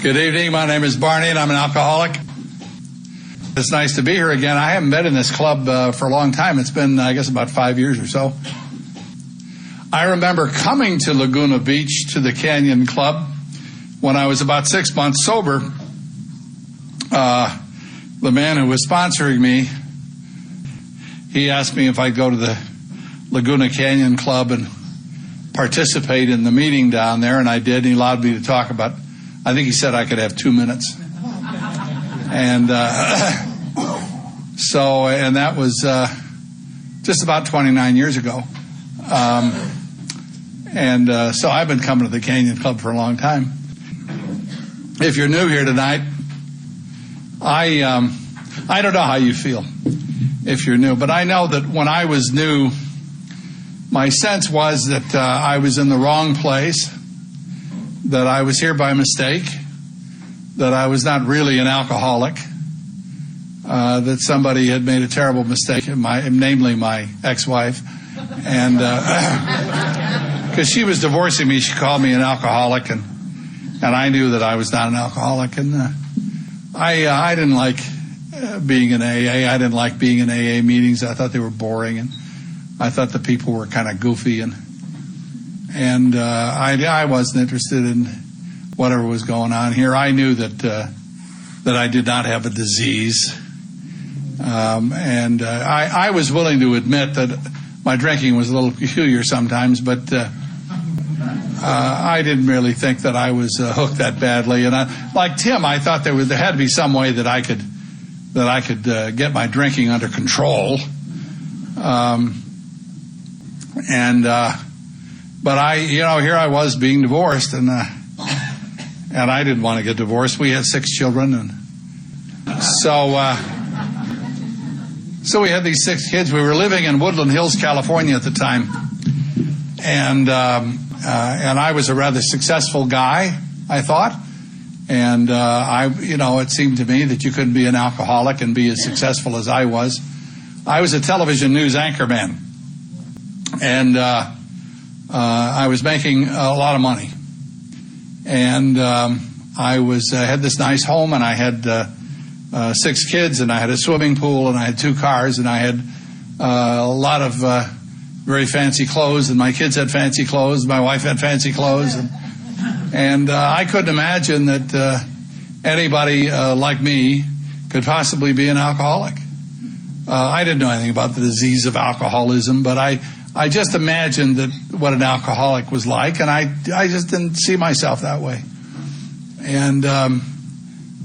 Good evening. My name is Barney, and I'm an alcoholic. It's nice to be here again. I haven't been in this club for a long time. It's been, I guess, about 5 years or so. I remember coming to Laguna Beach to the Canyon Club when I was about 6 months sober. The man who was sponsoring me, he asked me if I'd go to the Laguna Canyon Club and participate in the meeting down there, and I did. And he allowed me to talk about, I think he said I could have 2 minutes. And and that was just about 29 years ago. So I've been coming to the Canyon Club for a long time. If you're new here tonight, I don't know how you feel if you're new, but I know that when I was new, my sense was that I was in the wrong place, that I was here by mistake, that I was not really an alcoholic, that somebody had made a terrible mistake, namely my ex-wife, and because she was divorcing me, she called me an alcoholic, and I knew that I was not an alcoholic, and I didn't like being in AA. I didn't like being in AA meetings. I thought they were boring, and I thought the people were kind of goofy, and I wasn't interested in whatever was going on here. I knew that I did not have a disease, and I was willing to admit that my drinking was a little peculiar sometimes, but I didn't really think that I was hooked that badly. And like Tim, I thought there had to be some way that I could get my drinking under control. But here I was being divorced, and I didn't want to get divorced. We had 6 children, and so we had these 6 kids. We were living in Woodland Hills, California at the time, and I was a rather successful guy, I thought, and it seemed to me that you couldn't be an alcoholic and be as successful as I was. I was a television news anchorman, and I was making a lot of money, and I had this nice home, and I had 6 kids, and I had a swimming pool, and I had 2 cars, and I had a lot of very fancy clothes, and my kids had fancy clothes, my wife had fancy clothes, and I couldn't imagine that anybody like me could possibly be an alcoholic. I didn't know anything about the disease of alcoholism, but I just imagined that what an alcoholic was like, and I just didn't see myself that way. And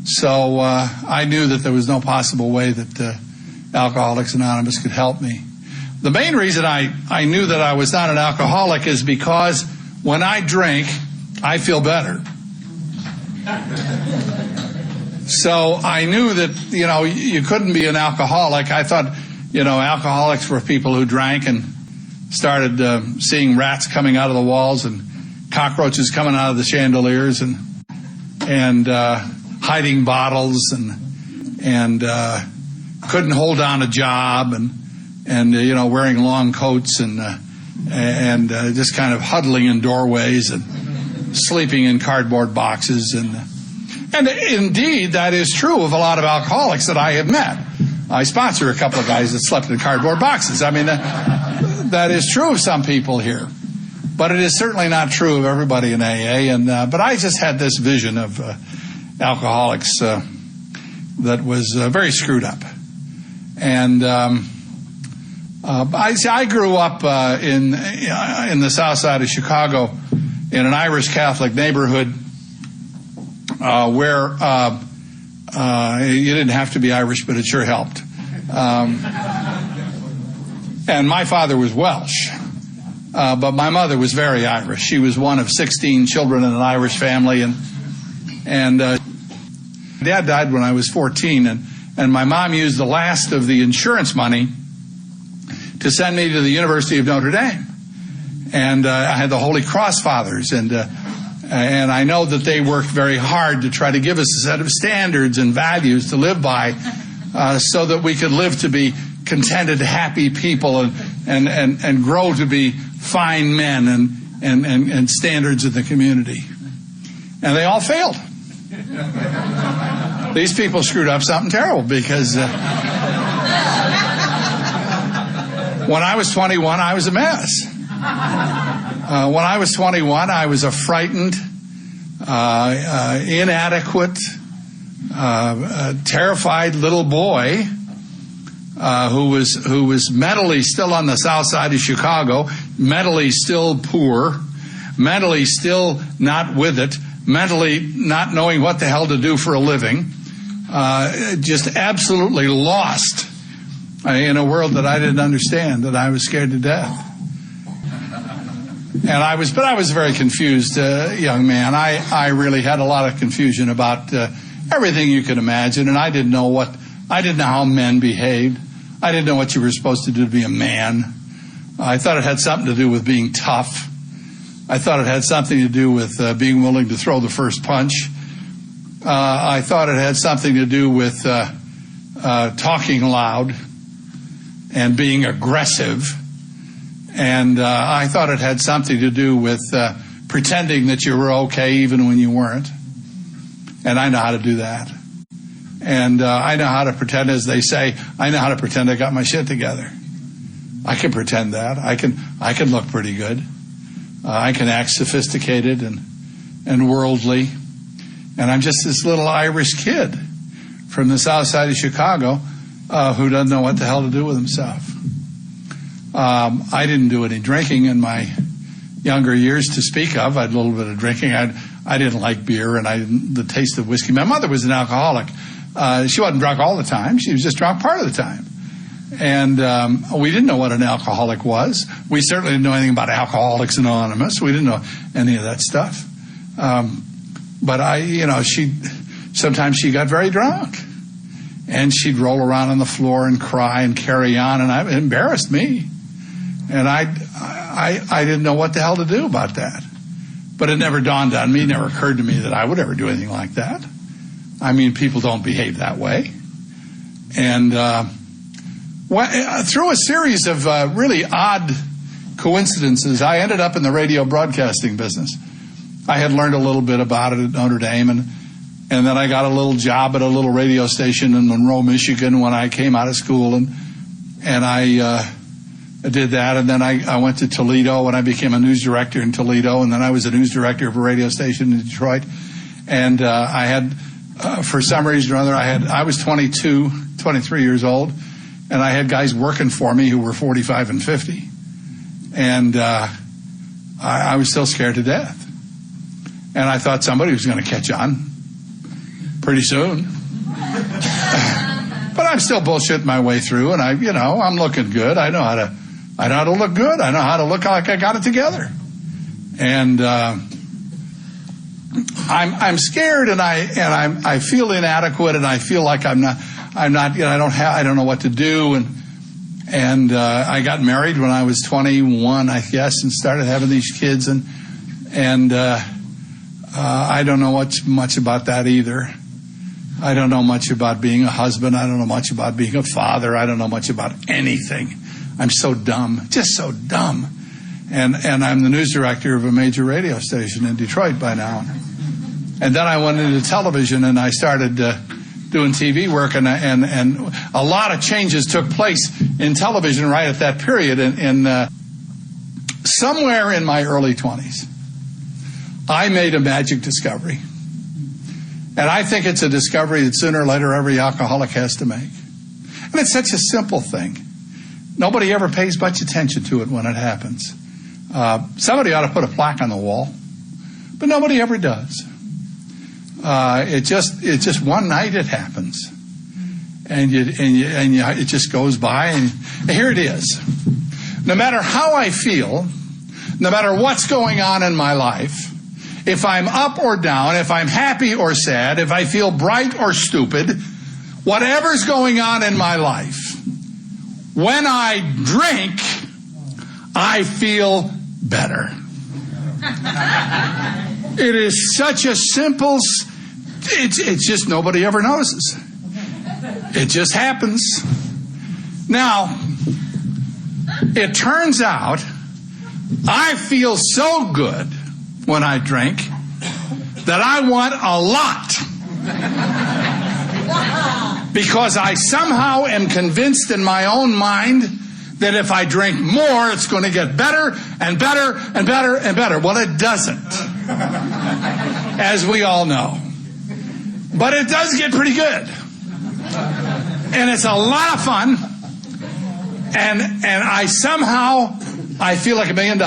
so I knew that there was no possible way that Alcoholics Anonymous could help me. The main reason I knew that I was not an alcoholic is because when I drink, I feel better. So I knew that, you couldn't be an alcoholic. I thought, alcoholics were people who drank and started seeing rats coming out of the walls and cockroaches coming out of the chandeliers and hiding bottles and couldn't hold down a job and wearing long coats and just kind of huddling in doorways and sleeping in cardboard boxes and indeed that is true of a lot of alcoholics that I have met. I sponsor a couple of guys that slept in cardboard boxes. I mean, that is true of some people here, but it is certainly not true of everybody in AA. But I just had this vision of alcoholics that was very screwed up. And I grew up in the south side of Chicago in an Irish Catholic neighborhood where you didn't have to be Irish, but it sure helped. And my father was Welsh, but my mother was very Irish. She was one of 16 children in an Irish family, and Dad died when I was 14, and my mom used the last of the insurance money to send me to the University of Notre Dame. And I had the Holy Cross Fathers, and I know that they worked very hard to try to give us a set of standards and values to live by, so that we could live to be contented, happy people and grow to be fine men and standards in the community. And they all failed. these people screwed up something terrible, because when I was 21, I was a mess. When I was 21, I was a frightened, inadequate, terrified little boy who was mentally still on the south side of Chicago, mentally still poor, mentally still not with it, mentally not knowing what the hell to do for a living, just absolutely lost in a world that I didn't understand, that I was scared to death. And I was a very confused young man. I really had a lot of confusion about everything you could imagine, and I didn't know how men behaved. I didn't know what you were supposed to do to be a man. I thought it had something to do with being tough. I thought it had something to do with being willing to throw the first punch. I thought it had something to do with talking loud and being aggressive. And I thought it had something to do with pretending that you were okay even when you weren't. And I know how to do that. And I know how to pretend, as they say, I know how to pretend I got my shit together. I can pretend that. I can look pretty good. I can act sophisticated and worldly. And I'm just this little Irish kid from the south side of Chicago who doesn't know what the hell to do with himself. I didn't do any drinking in my younger years to speak of. I had a little bit of drinking. I didn't like beer, and the taste of whiskey. My mother was an alcoholic. She wasn't drunk all the time. She was just drunk part of the time. And we didn't know what an alcoholic was. We certainly didn't know anything about Alcoholics Anonymous. We didn't know any of that stuff. But sometimes she got very drunk. And she'd roll around on the floor and cry and carry on, and it embarrassed me. And I didn't know what the hell to do about that. But it never dawned on me, never occurred to me that I would ever do anything like that. I mean, people don't behave that way. And through a series of really odd coincidences, I ended up in the radio broadcasting business. I had learned a little bit about it at Notre Dame, and then I got a little job at a little radio station in Monroe, Michigan when I came out of school, and I did that, and then I went to Toledo, and I became a news director in Toledo, and then I was a news director of a radio station in Detroit, and I had, for some reason or other, I was 23 years old, and I had guys working for me who were 45 and 50, and I was still scared to death, and I thought somebody was going to catch on pretty soon. But I'm still bullshitting my way through, and I'm looking good. I know how to look good. I know how to look like I got it together. And I'm scared, and I feel inadequate, and I feel like I don't know what to do, and I got married when I was 21, I guess, and started having these kids, and I don't know much about that either. I don't know much about being a husband. I don't know much about being a father. I don't know much about anything. I'm so dumb, just so dumb. And I'm the news director of a major radio station in Detroit by now. And then I went into television, and I started doing TV work, and a lot of changes took place in television right at that period. And somewhere in my early 20s, I made a magic discovery. And I think it's a discovery that sooner or later every alcoholic has to make. And it's such a simple thing. Nobody ever pays much attention to it when it happens. Somebody ought to put a plaque on the wall, but nobody ever does. It's just one night it happens, and it just goes by, and here it is. No matter how I feel, no matter what's going on in my life, if I'm up or down, if I'm happy or sad, if I feel bright or stupid, whatever's going on in my life, when I drink, I feel better. It is such a simple, it's just nobody ever notices. It just happens. Now, it turns out I feel so good when I drink that I want a lot. Because I somehow am convinced in my own mind that if I drink more, it's going to get better and better and better and better. Well, it doesn't, as we all know. But it does get pretty good. And it's a lot of fun. And I feel like $1 million.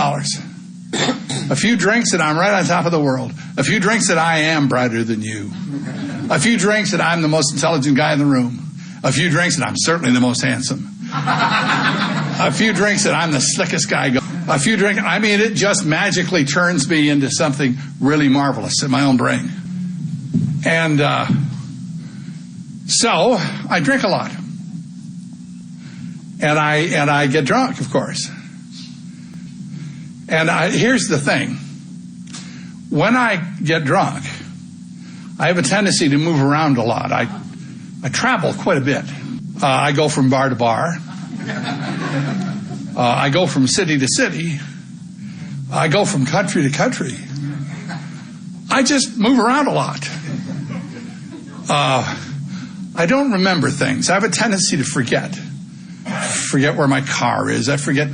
A few drinks and I'm right on top of the world. A few drinks that I am brighter than you. A few drinks that I'm the most intelligent guy in the room. A few drinks that I'm certainly the most handsome. A few drinks that I'm the slickest guy going. A few drinks, I mean, it just magically turns me into something really marvelous in my own brain. And so I drink a lot. And I get drunk, of course. And here's the thing. When I get drunk, I have a tendency to move around a lot. I travel quite a bit. I go from bar to bar. I go from city to city. I go from country to country. I just move around a lot. I don't remember things. I have a tendency to forget. Forget where my car is. I forget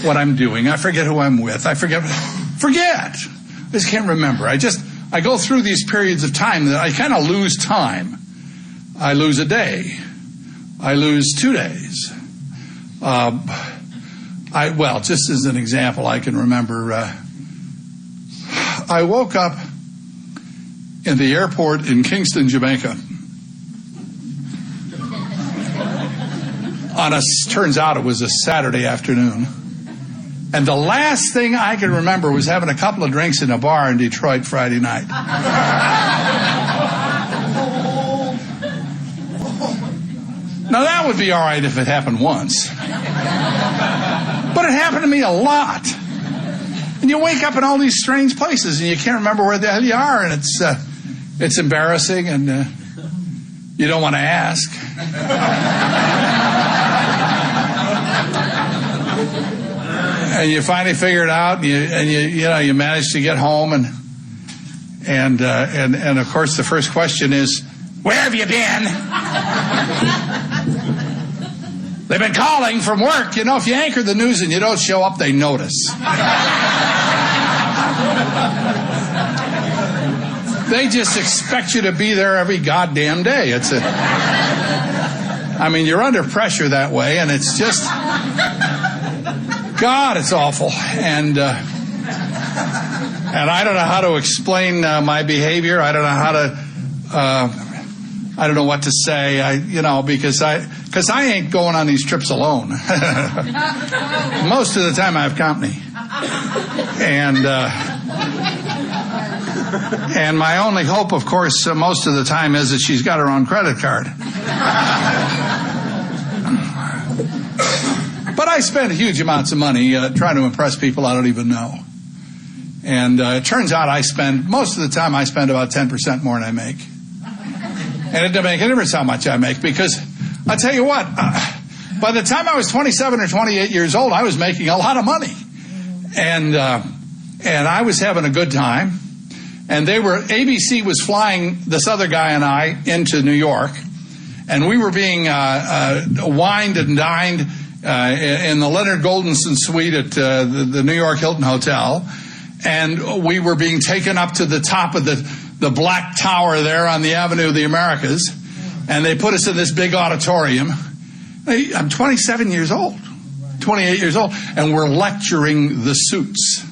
what I'm doing. I forget who I'm with. I forget. I just can't remember. I go through these periods of time that I kind of lose time. I lose a day. I lose 2 days. Just as an example, I can remember I woke up in the airport in Kingston, Jamaica. Turns out it was a Saturday afternoon. And the last thing I can remember was having a couple of drinks in a bar in Detroit Friday night. Now that would be all right if it happened once. But it happened to me a lot. And you wake up in all these strange places and you can't remember where the hell you are, and it's embarrassing, and you don't want to ask. And you finally figure it out, and you manage to get home, and of course the first question is, where have you been? They've been calling from work. If you anchor the news and you don't show up, they notice. They just expect you to be there every goddamn day. You're under pressure that way, and it's just, God, it's awful. And I don't know how to explain my behavior. I don't know how to, I don't know what to say. Because I ain't going on these trips alone. Most of the time I have company. And my only hope, of course, most of the time is that she's got her own credit card. But I spend huge amounts of money trying to impress people I don't even know. And it turns out most of the time I spend about 10% more than I make. And it doesn't make any difference how much I make, because I'll tell you what, by the time I was 27 or 28 years old, I was making a lot of money. And I was having a good time. And ABC was flying this other guy and I into New York. And we were being wined and dined in the Leonard Goldenson suite at the New York Hilton Hotel. And we were being taken up to the top of the Black Tower there on the Avenue of the Americas. And they put us in this big auditorium. I'm 27 years old, 28 years old, and we're lecturing the suits.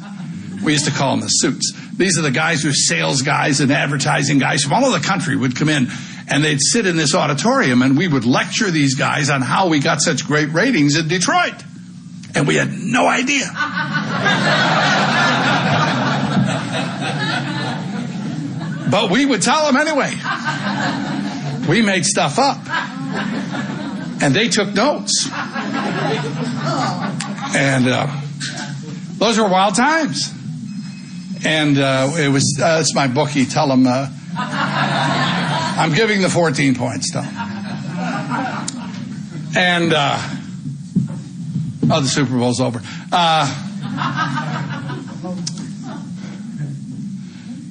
We used to call them the suits. These are the guys who are sales guys and advertising guys from all over the country would come in, and they'd sit in this auditorium, and we would lecture these guys on how we got such great ratings in Detroit. And we had no idea. But we would tell them anyway. We made stuff up. And they took notes. And those were wild times. And it's my bookie. Tell them I'm giving the 14 points to them. And the Super Bowl's over.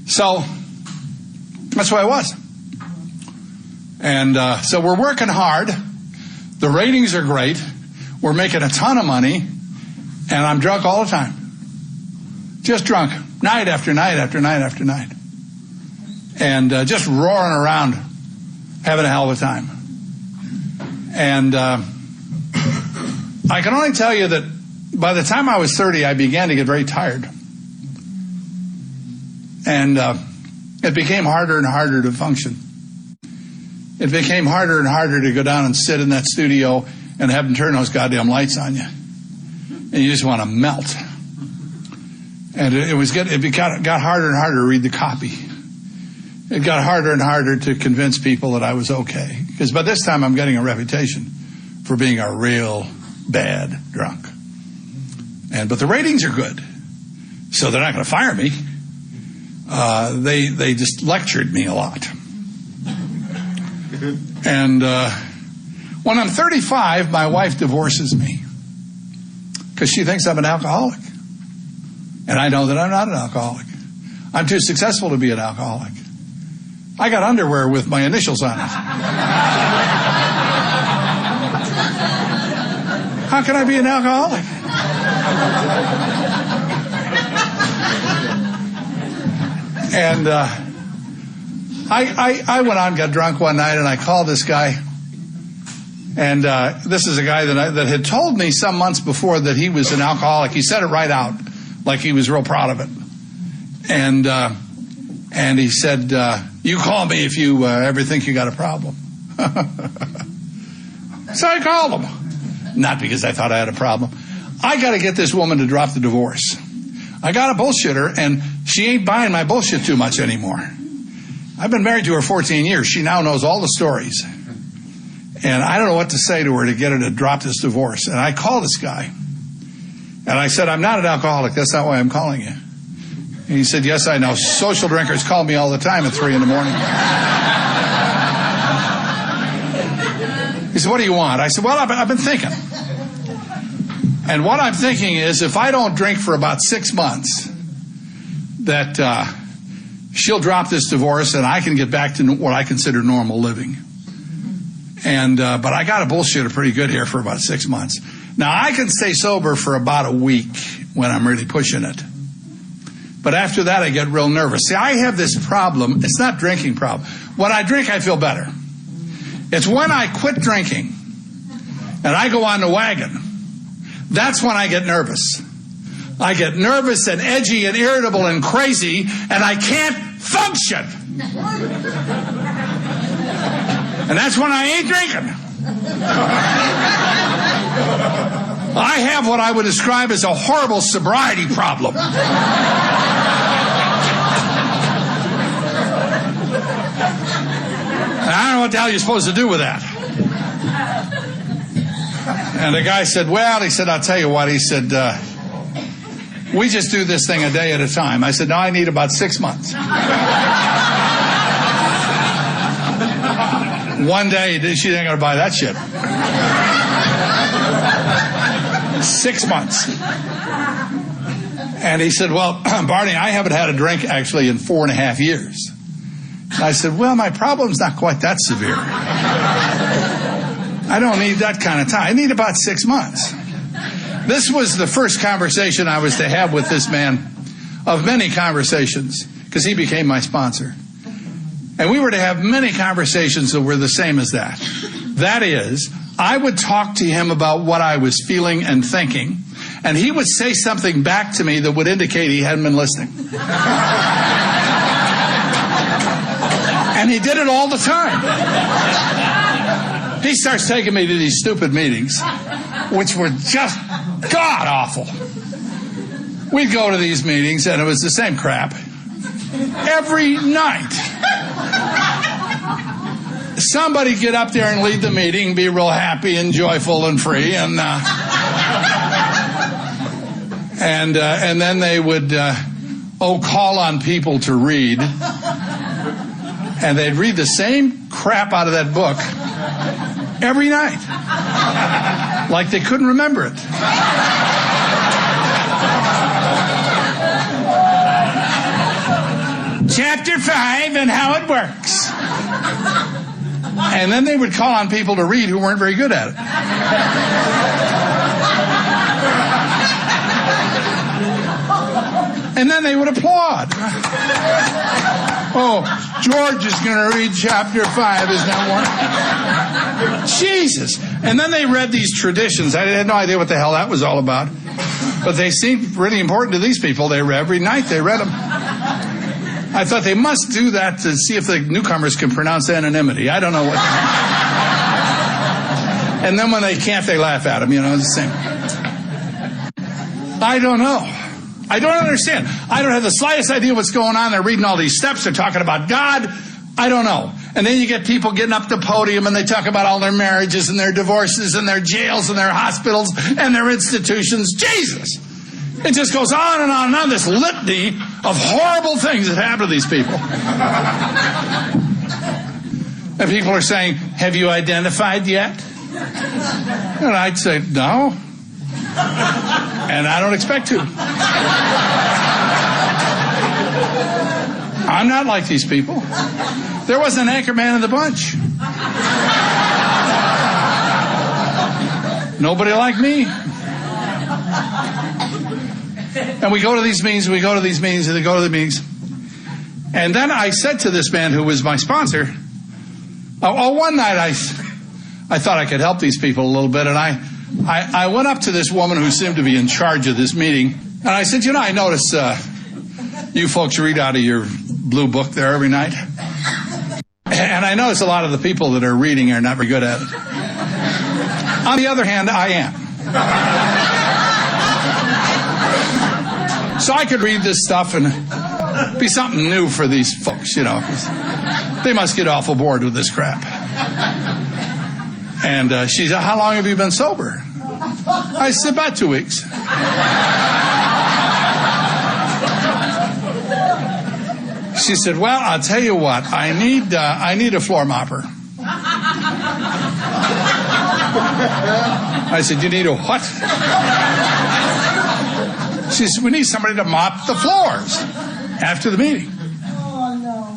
So that's where I was. And so we're working hard. The ratings are great. We're making a ton of money. And I'm drunk all the time. Just drunk. Night after night after night after night. And just roaring around, having a hell of a time. And I can only tell you that by the time I was 30, I began to get very tired. And it became harder and harder to function. It became harder and harder to go down and sit in that studio and have them turn those goddamn lights on you. And you just want to melt. And it got harder and harder to read the copy. It got harder and harder to convince people that I was okay. Because by this time I'm getting a reputation for being a real bad drunk. But the ratings are good. So they're not going to fire me. They just lectured me a lot. And when I'm 35, my wife divorces me because she thinks I'm an alcoholic. And I know that I'm not an alcoholic. I'm too successful to be an alcoholic. I got underwear with my initials on it. How can I be an alcoholic? And I went out and got drunk one night, and I called this guy. And this is a guy that had told me some months before that he was an alcoholic. He said it right out, like he was real proud of it. And he said, you call me if you ever think you got a problem. So I called him. Not because I thought I had a problem. I got to get this woman to drop the divorce. I got to bullshit her, and she ain't buying my bullshit too much anymore. I've been married to her 14 years. She now knows all the stories. And I don't know what to say to her to get her to drop this divorce. And I called this guy. And I said, I'm not an alcoholic. That's not why I'm calling you. And he said, yes, I know. Social drinkers call me all the time at 3 in the morning. He said, what do you want? I said, well, I've been thinking. And what I'm thinking is if I don't drink for about 6 months, that she'll drop this divorce and I can get back to what I consider normal living. But I got to bullshit her pretty good here for about 6 months. Now, I can stay sober for about a week when I'm really pushing it. But after that, I get real nervous. See, I have this problem. It's not drinking problem. When I drink, I feel better. It's when I quit drinking and I go on the wagon, that's when I get nervous. I get nervous and edgy and irritable and crazy, and I can't function. And that's when I ain't drinking. I have what I would describe as a horrible sobriety problem. I don't know what the hell you're supposed to do with that. And the guy said, well, he said, I'll tell you what. He said, we just do this thing a day at a time. I said, no, I need about 6 months. One day, she ain't going to buy that shit. 6 months. And he said, well, Barney, I haven't had a drink actually in 4.5 years. I said, well, my problem's not quite that severe. I don't need that kind of time. I need about 6 months. This was the first conversation I was to have with this man of many conversations, because he became my sponsor. And we were to have many conversations that were the same as that. That is, I would talk to him about what I was feeling and thinking, and he would say something back to me that would indicate he hadn't been listening. And he did it all the time. He starts taking me to these stupid meetings, which were just god-awful. We'd go to these meetings, and it was the same crap. Every night. Somebody get up there and lead the meeting, be real happy and joyful and free, and then they would call on people to read, and they'd read the same crap out of that book every night, like they couldn't remember it. Chapter 5 and how it works. And then they would call on people to read who weren't very good at it. And then they would applaud. Oh, George is going to read chapter 5, isn't that one? Jesus. And then they read these traditions. I had no idea what the hell that was all about. But they seemed really important to these people. Every night they read them. I thought they must do that to see if the newcomers can pronounce anonymity. I don't know what. And then when they can't, they laugh at them. It's the same. I don't know. I don't understand. I don't have the slightest idea what's going on. They're reading all these steps. They're talking about God. I don't know. And then you get people getting up the podium and they talk about all their marriages and their divorces and their jails and their hospitals and their institutions. Jesus! It just goes on and on and on, this litany of horrible things that happen to these people. And people are saying, have you identified yet? And I'd say, no. And I don't expect to. I'm not like these people. There was an anchorman in the bunch. Nobody like me. And we go to these meetings, and they go to the meetings. And then I said to this man who was my sponsor, one night I thought I could help these people a little bit, and I went up to this woman who seemed to be in charge of this meeting, and I said, I notice you folks read out of your blue book there every night. And I notice a lot of the people that are reading are not very good at it. On the other hand, I am. So I could read this stuff and be something new for these folks, 'cause they must get awful bored with this crap. And she said, how long have you been sober? I said, about 2 weeks. She said, well, I'll tell you what, I need a floor mopper. I said, you need a what? She said, we need somebody to mop the floors after the meeting.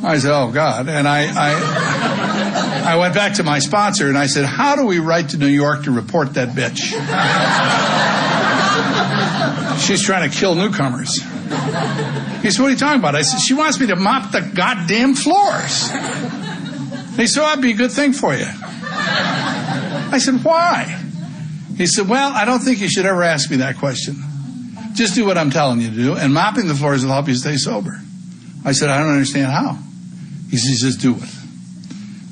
I said, oh, God. And I went back to my sponsor and I said, how do we write to New York to report that bitch? She's trying to kill newcomers. He said, what are you talking about? I said, she wants me to mop the goddamn floors. He said, that'd be a good thing for you. I said, why? He said, well, I don't think you should ever ask me that question. Just do what I'm telling you to do, and mopping the floors will help you stay sober. I said, I don't understand how. He says, just do it.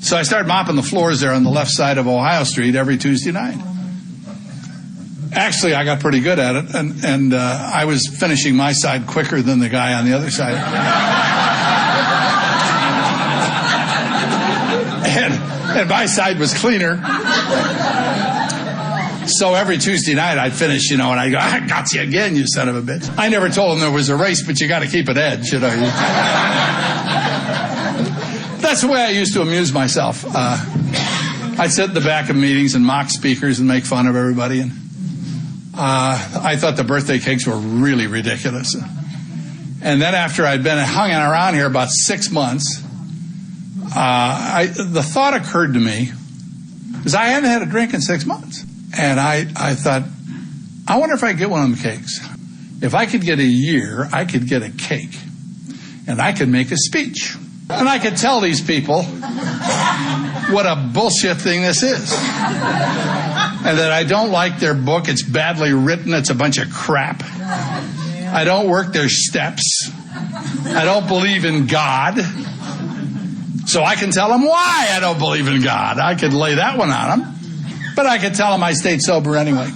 So I started mopping the floors there on the left side of Ohio Street every Tuesday night. Actually, I got pretty good at it, and I was finishing my side quicker than the guy on the other side. And my side was cleaner. So every Tuesday night I'd finish, and I'd go, I got you again, you son of a bitch. I never told him there was a race, but you got to keep it edge, That's the way I used to amuse myself. I'd sit in the back of meetings and mock speakers and make fun of everybody. And I thought the birthday cakes were really ridiculous. And then after I'd been hanging around here about 6 months, the thought occurred to me, because I hadn't had a drink in 6 months. And I thought, I wonder if I could get one of them cakes. If I could get a year, I could get a cake. And I could make a speech. And I could tell these people what a bullshit thing this is. And that I don't like their book. It's badly written. It's a bunch of crap. I don't work their steps. I don't believe in God. So I can tell them why I don't believe in God. I could lay that one on them. But I could tell them I stayed sober anyway.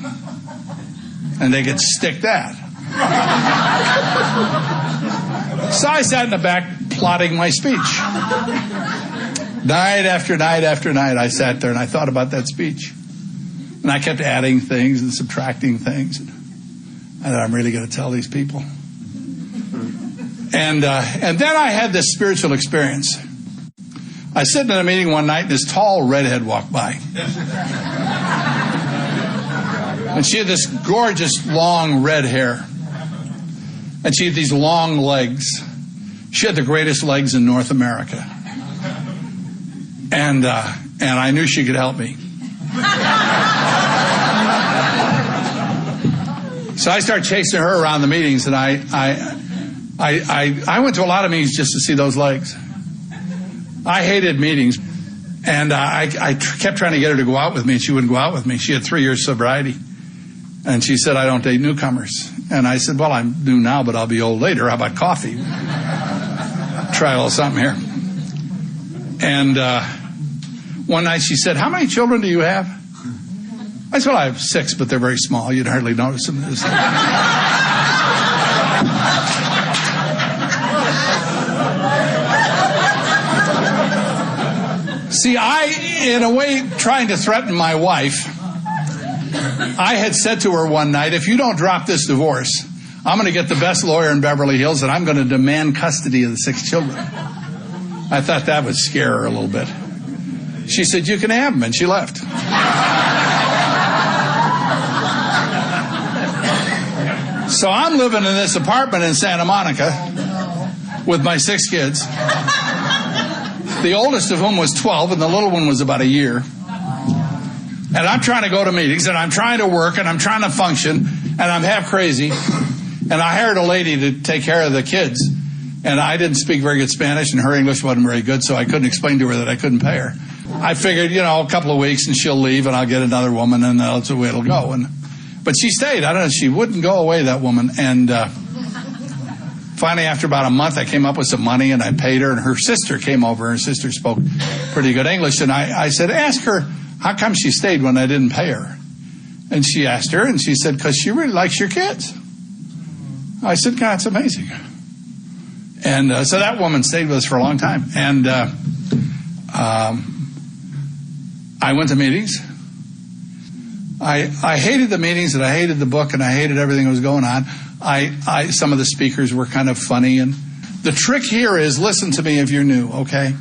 And they could stick that. So I sat in the back plotting my speech. Night after night after night, I sat there and I thought about that speech. And I kept adding things and subtracting things. And I thought, I'm really going to tell these people. And then I had this spiritual experience. I was sitting in a meeting one night and this tall redhead walked by. And she had this gorgeous long red hair. And she had these long legs. She had the greatest legs in North America. And I knew she could help me. So I started chasing her around the meetings, and I went to a lot of meetings just to see those legs. I hated meetings, and I kept trying to get her to go out with me, and she wouldn't go out with me. She had 3 years sobriety, and she said, I don't date newcomers. And I said, well, I'm new now, but I'll be old later. How about coffee? Try a little something here. And one night she said, how many children do you have? I said, well, I have 6, but they're very small. You'd hardly notice them. See, in a way, trying to threaten my wife, I had said to her one night, if you don't drop this divorce, I'm going to get the best lawyer in Beverly Hills, and I'm going to demand custody of the 6 children. I thought that would scare her a little bit. She said, you can have them, and she left. So I'm living in this apartment in Santa Monica with my 6 kids, the oldest of whom was 12, and the little one was about a year. And I'm trying to go to meetings, and I'm trying to work, and I'm trying to function, and I'm half crazy. And I hired a lady to take care of the kids, and I didn't speak very good Spanish, and her English wasn't very good, so I couldn't explain to her that I couldn't pay her. I figured, a couple of weeks, and she'll leave, and I'll get another woman, and that's the way it'll go. But she stayed. I don't know. She wouldn't go away, that woman. And finally, after about a month, I came up with some money, and I paid her. And her sister came over. Her sister spoke pretty good English. And I said, ask her, how come she stayed when I didn't pay her? And she asked her, and she said, because she really likes your kids. I said, God, it's amazing. And so that woman stayed with us for a long time. And I went to meetings. I hated the meetings, and I hated the book, and I hated everything that was going on. Some of the speakers were kind of funny. And the trick here is, listen to me if you're new, okay?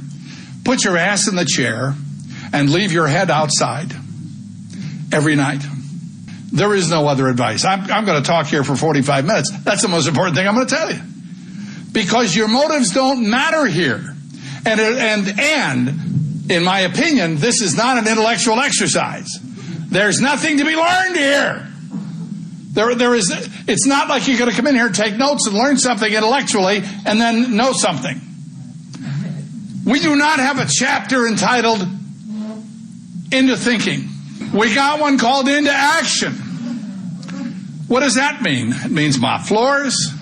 Put your ass in the chair and leave your head outside every night. There is no other advice. I'm going to talk here for 45 minutes. That's the most important thing I'm going to tell you. Because your motives don't matter here. And in my opinion, this is not an intellectual exercise. There's nothing to be learned here. It's not like you're going to come in here and take notes and learn something intellectually and then know something. We do not have a chapter entitled Into Thinking. We got one called Into Action. What does that mean? It means mop floors.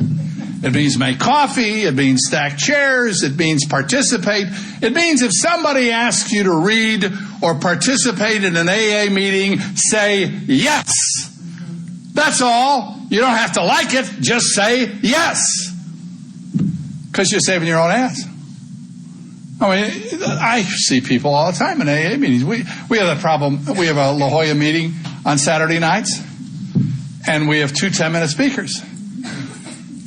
It means make coffee. It means stack chairs. It means participate. It means if somebody asks you to read or participate in an AA meeting, say yes. That's all. You don't have to like it. Just say yes. Because you're saving your own ass. I see people all the time in AA meetings. We have a problem. We have a La Jolla meeting on Saturday nights, and we have 2 10-minute speakers.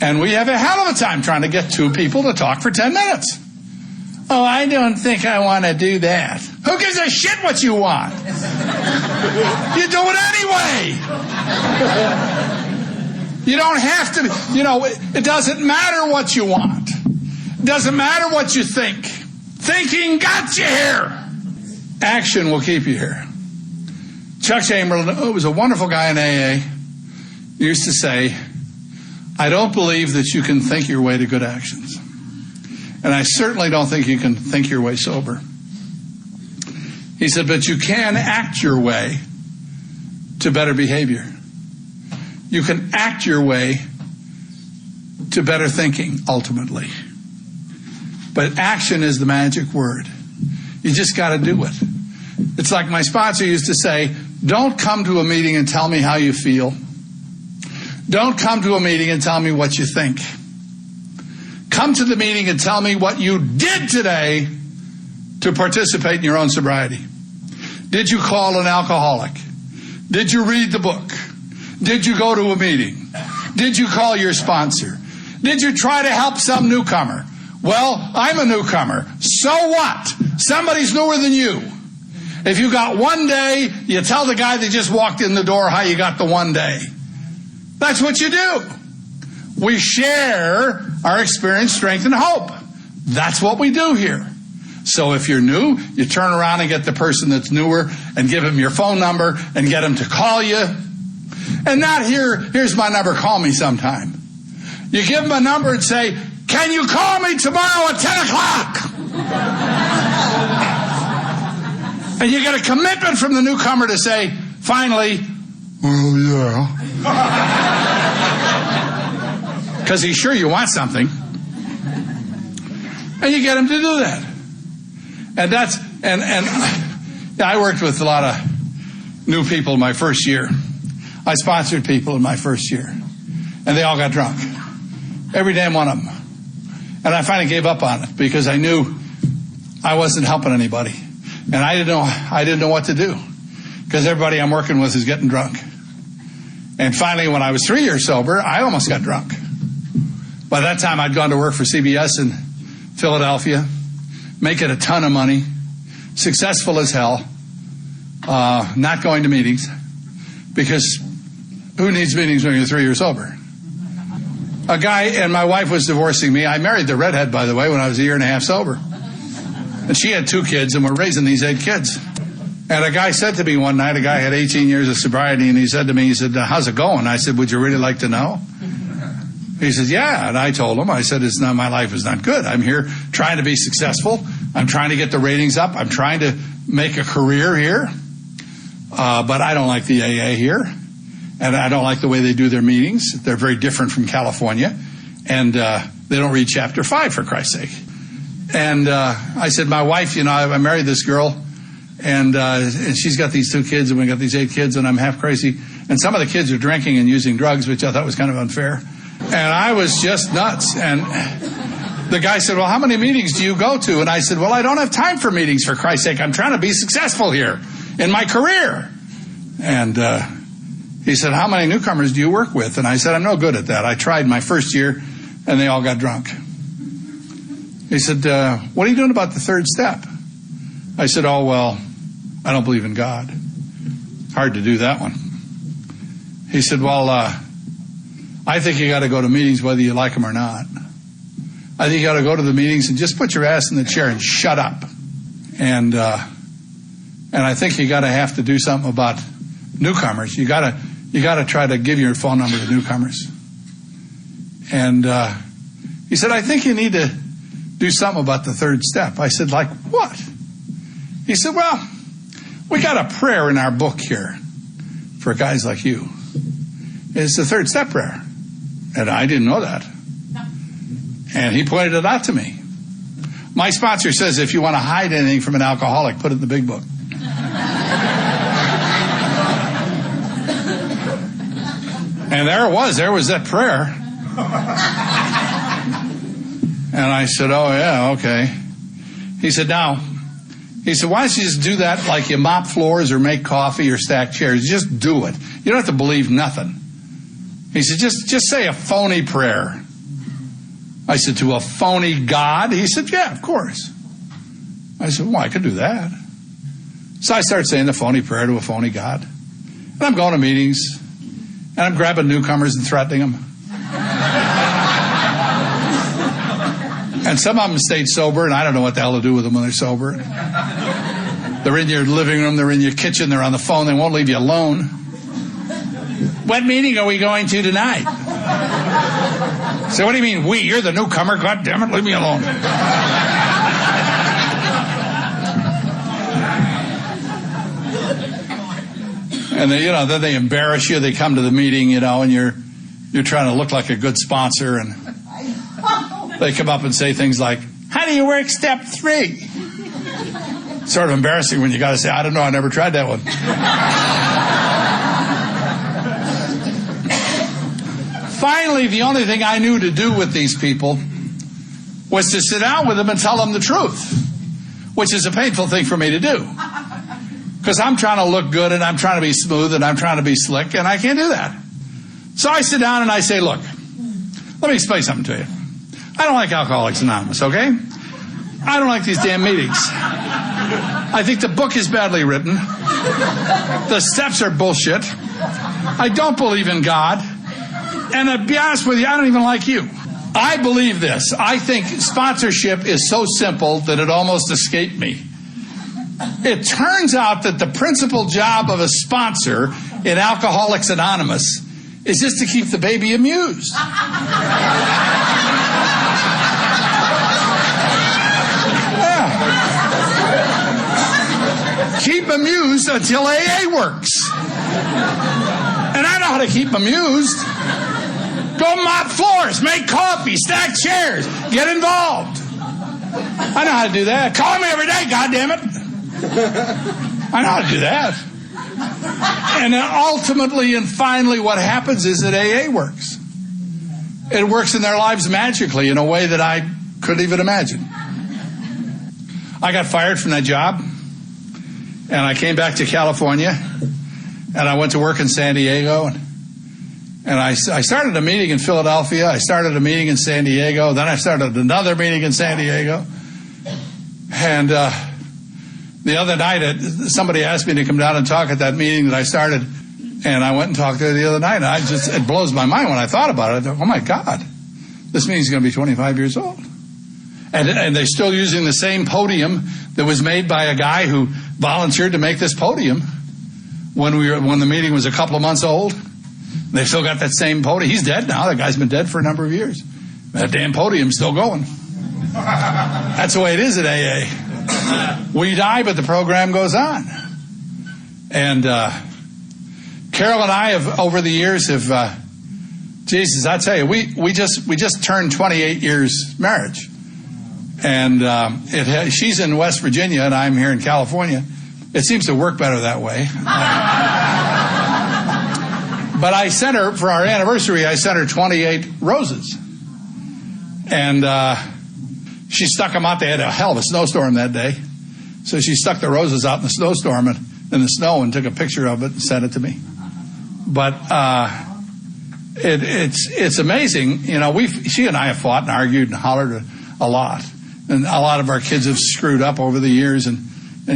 And we have a hell of a time trying to get 2 people to talk for 10 minutes. Oh, I don't think I want to do that. Who gives a shit what you want? You do it anyway. You don't have to, it doesn't matter what you want. It doesn't matter what you think. Thinking got you here. Action will keep you here. Chuck Chamberlain, who was a wonderful guy in AA, used to say, I don't believe that you can think your way to good actions. And I certainly don't think you can think your way sober. He said, but you can act your way to better behavior. You can act your way to better thinking, ultimately. But action is the magic word. You just got to do it. It's like my sponsor used to say, don't come to a meeting and tell me how you feel. Don't come to a meeting and tell me what you think. Come to the meeting and tell me what you did today to participate in your own sobriety. Did you call an alcoholic? Did you read the book? Did you go to a meeting? Did you call your sponsor? Did you try to help some newcomer? Well, I'm a newcomer. So what? Somebody's newer than you. If you got one day, you tell the guy that just walked in the door how you got the one day. That's what you do. We share our experience, strength, and hope. That's what we do here. So if you're new, you turn around and get the person that's newer and give them your phone number and get them to call you. And not here's my number, call me sometime. You give them a number and say, can you call me tomorrow at 10 o'clock? And you get a commitment from the newcomer to say, finally, well, yeah. Because he's sure you want something. And you get him to do that. And I worked with a lot of new people in my first year. I sponsored people in my first year. And they all got drunk. Every damn one of them. And I finally gave up on it because I knew I wasn't helping anybody. And I didn't know what to do. Because everybody I'm working with is getting drunk. And finally, when I was 3 years sober, I almost got drunk. By that time, I'd gone to work for CBS in Philadelphia, making a ton of money, successful as hell, not going to meetings, because who needs meetings when you're 3 years sober? A guy, and my wife was divorcing me. I married the redhead, by the way, when I was a year and a half sober. And she had 2 kids, and we're raising these 8 kids. And a guy said to me one night, a guy had 18 years of sobriety, and he said to me, how's it going? I said, would you really like to know? He says, yeah. And I told him, I said, my life is not good. I'm here trying to be successful. I'm trying to get the ratings up. I'm trying to make a career here. But I don't like the AA here. And I don't like the way they do their meetings. They're very different from California. And they don't read chapter 5, for Christ's sake. And I said, my wife, I married this girl. And she's got these 2 kids, and we got these 8 kids, and I'm half crazy. And some of the kids are drinking and using drugs, which I thought was kind of unfair. And I was just nuts. And the guy said, well, how many meetings do you go to? And I said, well, I don't have time for meetings, for Christ's sake. I'm trying to be successful here in my career. And he said, how many newcomers do you work with? And I said, I'm no good at that. I tried my first year, and they all got drunk. He said, what are you doing about the 3rd step? I said, oh, well, I don't believe in God. Hard to do that one. He said, well, I think you got to go to meetings whether you like them or not. I think you got to go to the meetings and just put your ass in the chair and shut up. And I think you got to have to do something about newcomers. You got to try to give your phone number to newcomers. And he said, I think you need to do something about the 3rd step. I said, like what? He said, well, we got a prayer in our book here for guys like you. It's the 3rd step prayer. And I didn't know that. And he pointed it out to me. My sponsor says if you want to hide anything from an alcoholic, put it in the big book. And there it was. There was that prayer. And I said, oh, yeah, okay. He said, why don't you just do that like you mop floors or make coffee or stack chairs? Just do it. You don't have to believe nothing. He said, just say a phony prayer. I said, to a phony God? He said, yeah, of course. I said, well, I could do that. So I started saying the phony prayer to a phony God. And I'm going to meetings, and I'm grabbing newcomers and threatening them. And some of them stayed sober, and I don't know what the hell to do with them when they're sober. They're in your living room, they're in your kitchen, they're on the phone, they won't leave you alone. What meeting are we going to tonight? So what do you mean, we? You're the newcomer, God damn it, leave me alone. And they, then they embarrass you, they come to the meeting, and you're trying to look like a good sponsor, and they come up and say things like, how do you work step 3? Sort of embarrassing when you got to say, I don't know, I never tried that one. Finally, the only thing I knew to do with these people was to sit down with them and tell them the truth, which is a painful thing for me to do. Because I'm trying to look good, and I'm trying to be smooth, and I'm trying to be slick, and I can't do that. So I sit down and I say, look, let me explain something to you. I don't like Alcoholics Anonymous, okay? I don't like these damn meetings. I think the book is badly written. The steps are bullshit. I don't believe in God. And to be honest with you, I don't even like you. I believe this. I think sponsorship is so simple that it almost escaped me. It turns out that the principal job of a sponsor in Alcoholics Anonymous is just to keep the baby amused. Yeah. Keep amused until AA works. And I know how to keep amused. Go mop floors, make coffee, stack chairs, get involved. I know how to do that. Call me every day, goddammit. I know how to do that. And then ultimately and finally what happens is that AA works. It works in their lives magically in a way that I couldn't even imagine. I got fired from that job, and I came back to California, and I went to work in San Diego, and I started a meeting in Philadelphia. I started a meeting in San Diego. Then I started another meeting in San Diego. And the other night, somebody asked me to come down and talk at that meeting that I started. And I went and talked there the other night. And it blows my mind when I thought about it. I thought, oh, my God, this meeting's going to be 25 years old. And they're still using the same podium that was made by a guy who volunteered to make this podium when the meeting was a couple of months old. They still got that same podium. He's dead now. That guy's been dead for a number of years. That damn podium's still going. That's the way it is at AA. We die, but the program goes on. And Carol and I have, over the years, Jesus, I tell you, we just turned 28 years marriage. And she's in West Virginia, and I'm here in California. It seems to work better that way. But I sent her, for our anniversary, 28 roses. And she stuck them out. They had a hell of a snowstorm that day. So she stuck the roses out in the snowstorm and in the snow and took a picture of it and sent it to me. But it's amazing. You know, she and I have fought and argued and hollered a lot. And a lot of our kids have screwed up over the years, and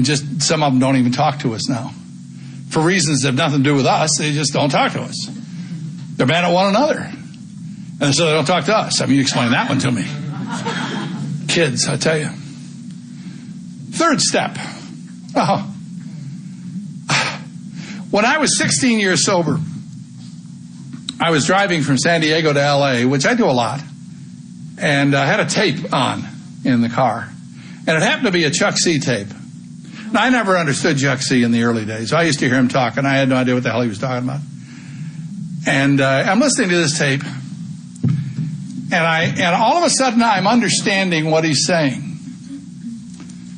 just some of them don't even talk to us now. For reasons that have nothing to do with us, they just don't talk to us. They're mad at one another. And so they don't talk to us. I mean, you explain that one to me. Kids, I tell you. Third step. When I was 16 years sober, I was driving from San Diego to L.A., which I do a lot, and I had a tape on in the car. And it happened to be a Chuck C tape. Now, I never understood Chuck C in the early days. I used to hear him talk, and I had no idea what the hell he was talking about. And I'm listening to this tape, and all of a sudden I'm understanding what he's saying.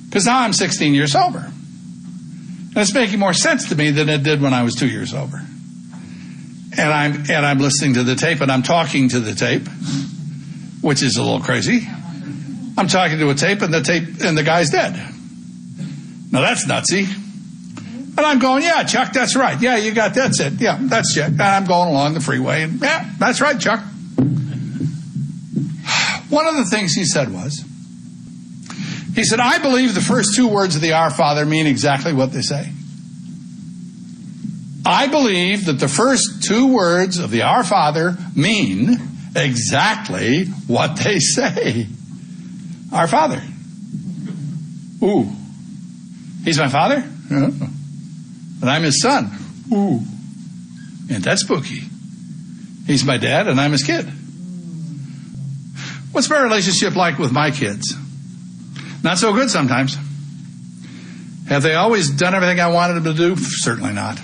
Because now I'm 16 years sober. And it's making more sense to me than it did when I was 2 years sober. And I'm listening to the tape, and I'm talking to the tape, which is a little crazy. I'm talking to a tape, and the guy's dead. Now that's nutsy. And I'm going, yeah, Chuck, that's right. Yeah, that's it. Yeah, that's it. And I'm going along the freeway, and yeah, that's right, Chuck. One of the things he said was, he said, I believe the first two words of the Our Father mean exactly what they say. I believe that the first two words of the Our Father mean exactly what they say. Our Father. Ooh. He's my father? Oh. And I'm his son. Ooh. Ain't that spooky? He's my dad and I'm his kid. What's my relationship like with my kids? Not so good sometimes. Have they always done everything I wanted them to do? Certainly not.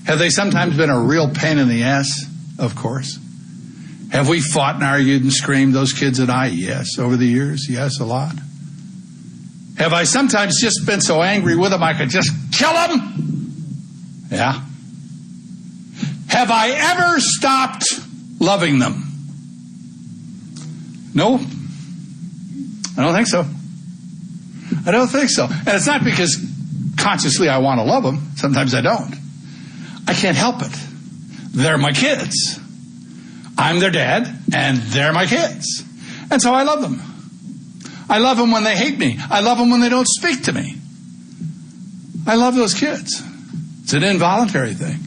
Have they sometimes been a real pain in the ass? Of course. Have we fought and argued and screamed, those kids and I? Yes. Over the years? Yes, a lot. Have I sometimes just been so angry with them I could just kill them? Yeah. Have I ever stopped loving them? No. I don't think so. I don't think so. And it's not because consciously I want to love them. Sometimes I don't. I can't help it. They're my kids. I'm their dad, and they're my kids. And so I love them. I love them when they hate me. I love them when they don't speak to me. I love those kids. It's an involuntary thing.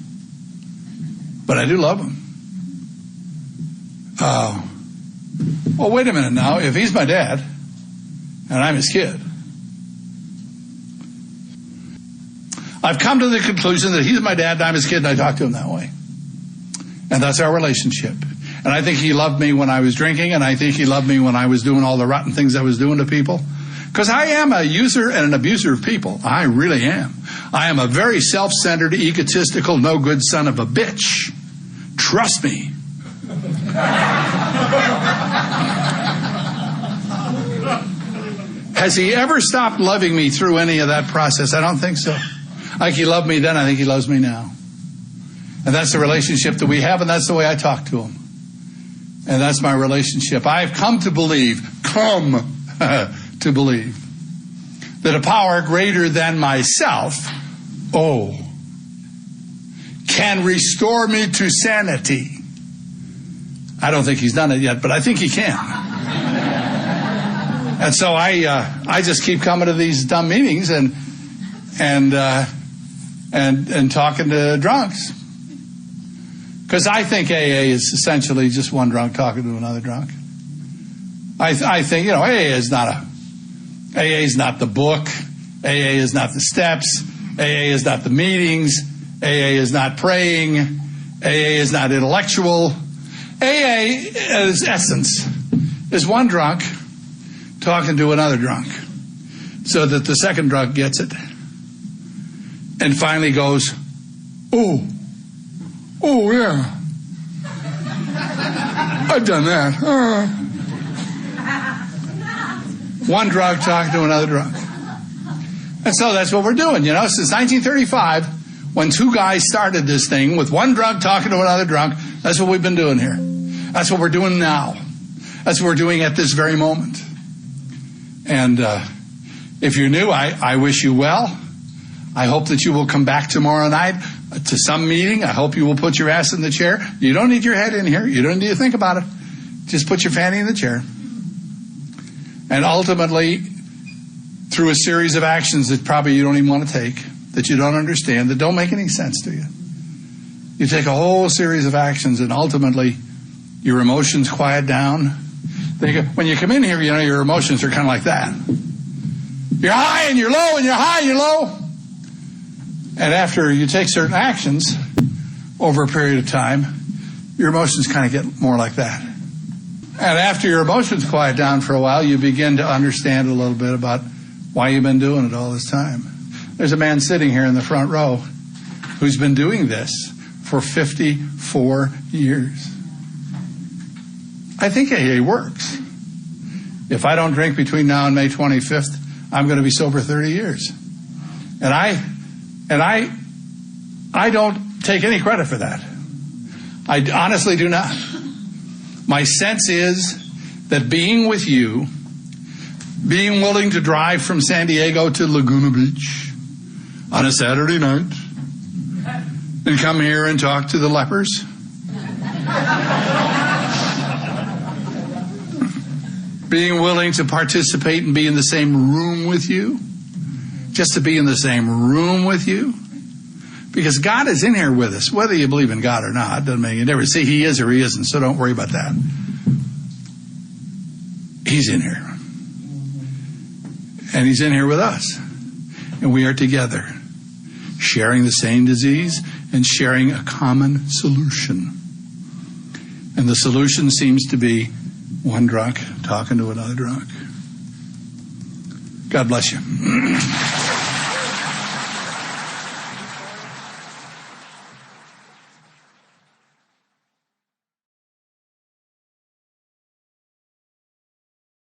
But I do love them. Well, wait a minute now. If he's my dad and I'm his kid, I've come to the conclusion that he's my dad and I'm his kid, and I talk to him that way. And that's our relationship. And I think he loved me when I was drinking, and I think he loved me when I was doing all the rotten things I was doing to people. Because I am a user and an abuser of people. I really am. I am a very self-centered, egotistical, no-good son of a bitch. Trust me. Has he ever stopped loving me through any of that process? I don't think so. Like he loved me then, I think he loves me now. And that's the relationship that we have, and that's the way I talk to him. And that's my relationship. I've come to believe that a power greater than myself, can restore me to sanity. I don't think he's done it yet, but I think he can. And so I just keep coming to these dumb meetings and talking to drunks. Because I think AA is essentially just one drunk talking to another drunk. I think, AA is not the book. AA is not the steps. AA is not the meetings. AA is not praying. AA is not intellectual. AA, at its essence, is one drunk talking to another drunk so that the second drunk gets it and finally goes, oh yeah, I've done that. One drunk talking to another drunk. And so that's what we're doing, since 1935, when two guys started this thing with one drunk talking to another drunk. That's what we've been doing here. That's what we're doing now. That's what we're doing at this very moment. And if you're new, I wish you well. I hope that you will come back tomorrow night to some meeting. I hope you will put your ass in the chair. You don't need your head in here. You don't need to think about it. Just put your fanny in the chair. And ultimately, through a series of actions that probably you don't even want to take, that you don't understand, that don't make any sense to you. You take a whole series of actions, and ultimately, your emotions quiet down. When you come in here, your emotions are kind of like that. You're high and you're low, and you're high and you're low. And after you take certain actions over a period of time, your emotions kind of get more like that. And after your emotions quiet down for a while, you begin to understand a little bit about why you've been doing it all this time. There's a man sitting here in the front row who's been doing this for 54 years. I think AA works. If I don't drink between now and May 25th, I'm going to be sober 30 years. And I don't take any credit for that. I honestly do not. My sense is that being with you, being willing to drive from San Diego to Laguna Beach on a Saturday night and come here and talk to the lepers, being willing to participate and be in the same room with you, just to be in the same room with you, because God is in here with us, whether you believe in God or not. Doesn't make any difference. See, He is or He isn't, so don't worry about that. He's in here. And He's in here with us. And we are together, sharing the same disease and sharing a common solution. And the solution seems to be one drunk talking to another drunk. God bless you.